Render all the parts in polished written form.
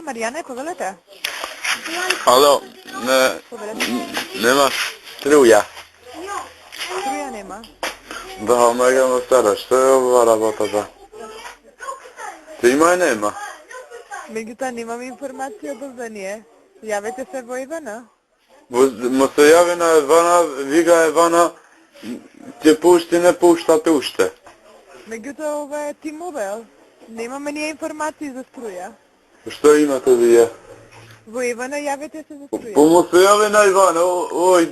Маријана, повелете. Ало, нема струја. Струја нема. Да, мега стара, што е ова работата? Ти има и нема? Меѓутоа немам информација за ние. Јавете се во Ивана. Му се јави на Евана, вика Евана, ќе пушти, не пуштате уште. Меѓутоа ова е T-Mobile. Немаме ние информации за струја. Што имате вие? Во Ивана јавете се за струја. Му се јави на Ивана, ој,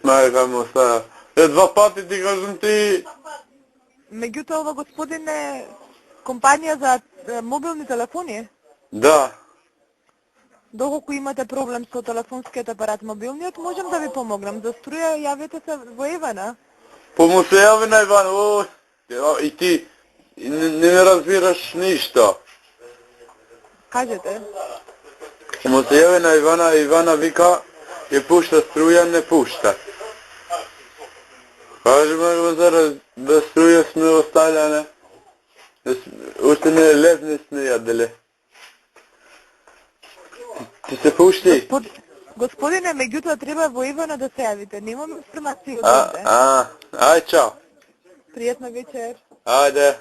мајка му стара. Два пати ти кажам ти... Меѓутоа ова господин е компанија за мобилни телефони. Да. Доколку имате проблем со телефонскиот апарат мобилниот, можам да ви помогнам. За струја јавете се во Ивана. Му се јави на Ивана, ој, и ти не разбираш ништо. Кажете. Му се јави на Ивана, Ивана вика, ќе пушта струја, не пушта. Кажеме го зараз, без струја сме оставljane. Уште не лев не сме јадели. Ти се пушти? Господине, меѓутоа треба во Ивана да се јавите. Немам информација од овде. Ај, чао. Пријатна вечер. Ајде.